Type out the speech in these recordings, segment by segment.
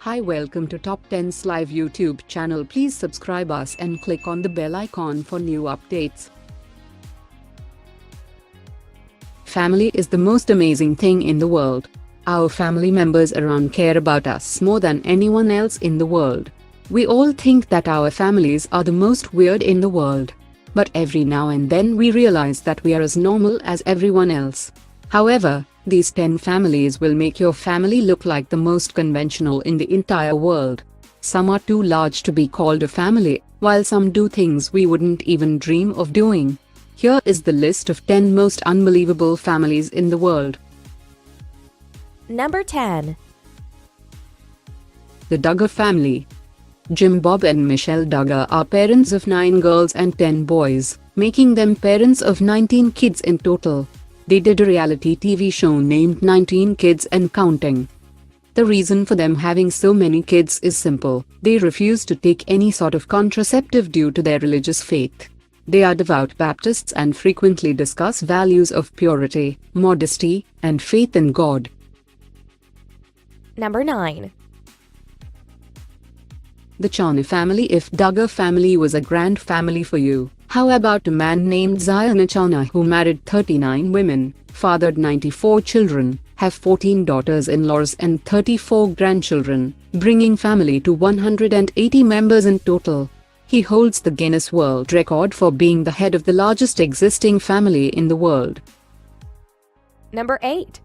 Hi, welcome to Top10slive YouTube channel. Please subscribe us and click on the bell icon for new updates. Family is the most amazing thing in the world. Our family members around care about us more than anyone else in the world. We all think that our families are the most weird in the world. But every now and then we realize that we are as normal as everyone else. However, these 10 families will make your family look like the most conventional in the entire world. Some are too large to be called a family, while some do things we wouldn't even dream of doing. Here is the list of 10 most unbelievable families in the world. Number 10. The Duggar Family. Jim, Bob and Michelle Duggar are parents of 9 girls and 10 boys, making them parents of 19 kids in total. They did a reality TV show named 19 Kids and Counting. The reason for them having so many kids is simple: they refuse to take any sort of contraceptive due to their religious faith. They are devout Baptists and frequently discuss values of purity, modesty, and faith in God. Number 9. The Chana Family. If Duggar family was a grand family for you, how about a man named Chana who married 39 women, fathered 94 children, have 14 daughters-in-laws and 34 grandchildren, bringing family to 180 members in total. He holds the Guinness World Record for being the head of the largest existing family in the world. Number 8.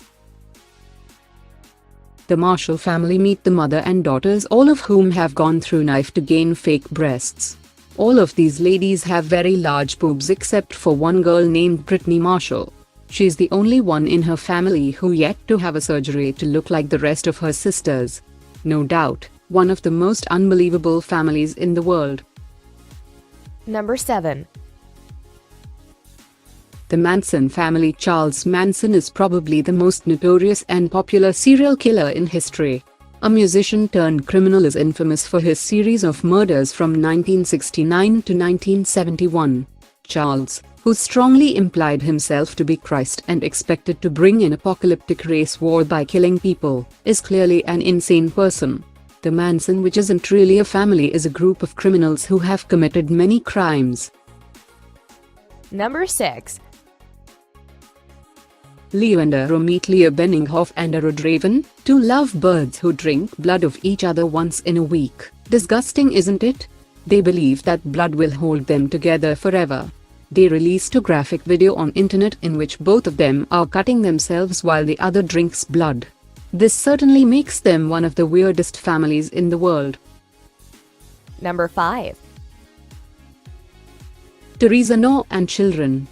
The Marshall family. Meet the mother and daughters, all of whom have gone through knife to gain fake breasts. All of these ladies have very large boobs except for one girl named Brittany Marshall. She's the only one in her family who yet to have a surgery to look like the rest of her sisters. No doubt, one of the most unbelievable families in the world. Number 7. The Manson family. Charles Manson is probably the most notorious and popular serial killer in history. A musician turned criminal, is infamous for his series of murders from 1969 to 1971. Charles, who strongly implied himself to be Christ and expected to bring an apocalyptic race war by killing people, is clearly an insane person. The Manson, which isn't really a family, is a group of criminals who have committed many crimes. Number 6. Leo and Aro. Meet Leo Benninghoff and Aro Draven, 2 lovebirds who drink blood of each other once in a week. Disgusting, isn't it? They believe that blood will hold them together forever. They released a graphic video on internet in which both of them are cutting themselves while the other drinks blood. This certainly makes them one of the weirdest families in the world. Number 5. Teresa Nor and children.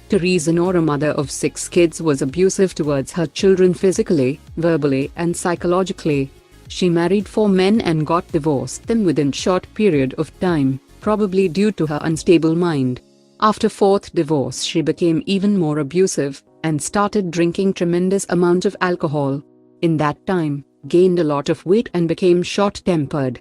Teresa Nor, a mother of 6 kids, was abusive towards her children physically, verbally, and psychologically. She married 4 men and got divorced them within short period of time, probably due to her unstable mind. After 4th divorce, she became even more abusive and started drinking tremendous amount of alcohol. In that time, gained a lot of weight and became short-tempered.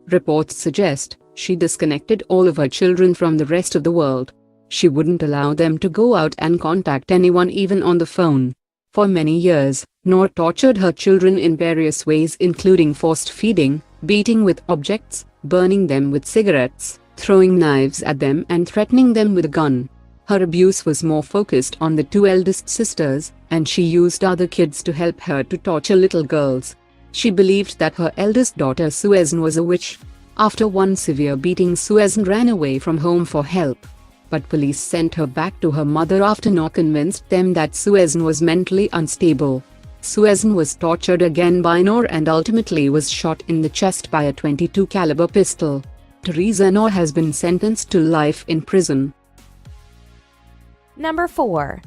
Reports suggest she disconnected all of her children from the rest of the world. She wouldn't allow them to go out and contact anyone, even on the phone. For many years, Nor tortured her children in various ways, including forced feeding, beating with objects, burning them with cigarettes, throwing knives at them and threatening them with a gun. Her abuse was more focused on the 2 eldest sisters, and she used other kids to help her to torture little girls. She believed that her eldest daughter Susan was a witch. After one severe beating, Susan ran away from home for help. But police sent her back to her mother after Nor convinced them that Susan was mentally unstable. Susan was tortured again by Nor and ultimately was shot in the chest by a .22 caliber pistol. Teresa Nor has been sentenced to life in prison. Number 4.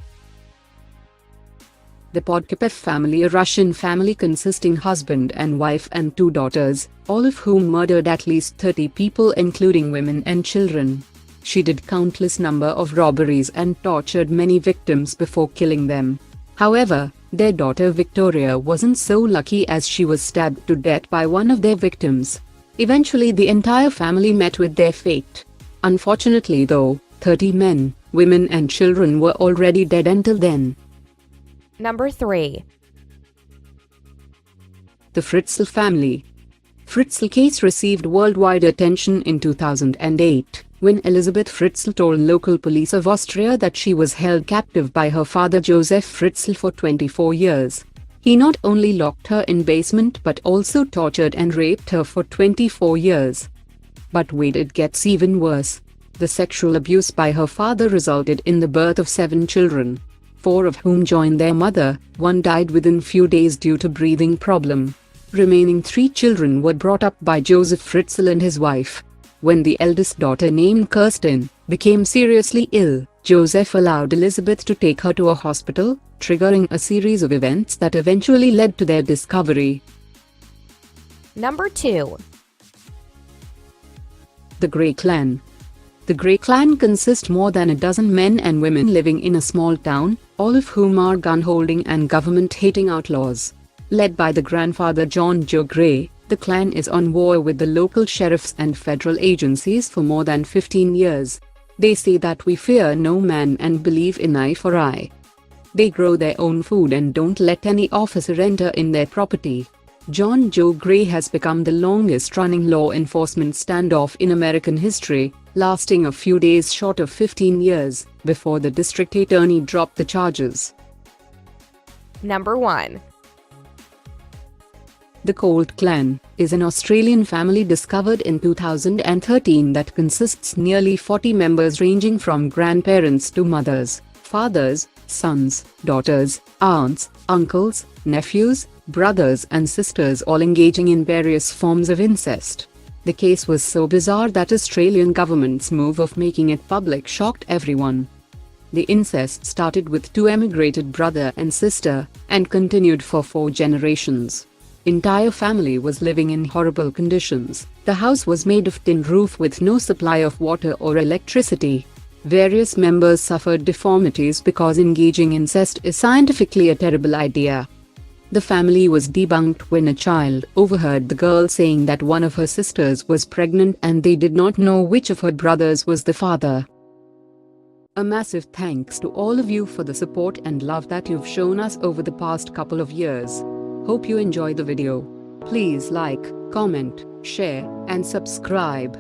The Pod Keepeth Family. A Russian family consisting husband and wife and 2 daughters, all of whom murdered at least 30 people including women and children. She did countless number of robberies and tortured many victims before killing them. However, their daughter Victoria wasn't so lucky, as she was stabbed to death by one of their victims. Eventually the entire family met with their fate. Unfortunately though, 30 men, women and children were already dead until then. Number 3. The Fritzl Family. Fritzl case received worldwide attention in 2008, when Elisabeth Fritzl told local police of Austria that she was held captive by her father Joseph Fritzl for 24 years. He not only locked her in basement but also tortured and raped her for 24 years. But wait, it gets even worse. The sexual abuse by her father resulted in the birth of 7 children, 4 of whom joined their mother. 1 died within few days due to breathing problem. Remaining 3 children were brought up by Joseph Fritzl and his wife. When the eldest daughter, named Kirsten, became seriously ill, Joseph allowed Elizabeth to take her to a hospital, triggering a series of events that eventually led to their discovery. Number 2. The Greek Len. The Greek Len consists more than a dozen men and women living in a small town, all of whom are gun-holding and government-hating outlaws. Led by the grandfather John Joe Gray, the clan is on war with the local sheriffs and federal agencies for more than 15 years. They say that we fear no man and believe in eye for eye. They grow their own food and don't let any officer enter in their property. John Joe Gray has become the longest-running law enforcement standoff in American history, lasting a few days short of 15 years, before the district attorney dropped the charges. Number 1. The Colt clan is an Australian family discovered in 2013 that consists nearly 40 members ranging from grandparents to mothers, fathers, sons, daughters, aunts, uncles, nephews, brothers and sisters, all engaging in various forms of incest. The case was so bizarre that Australian government's move of making it public shocked everyone. The incest started with 2 emigrated brother and sister, and continued for 4 generations. Entire family was living in horrible conditions. The house was made of tin roof with no supply of water or electricity. Various members suffered deformities because engaging in incest is scientifically a terrible idea. The family was debunked when a child overheard the girl saying that one of her sisters was pregnant and they did not know which of her brothers was the father. A massive thanks to all of you for the support and love that you've shown us over the past couple of years. Hope you enjoy the video. Please like, comment, share, and subscribe.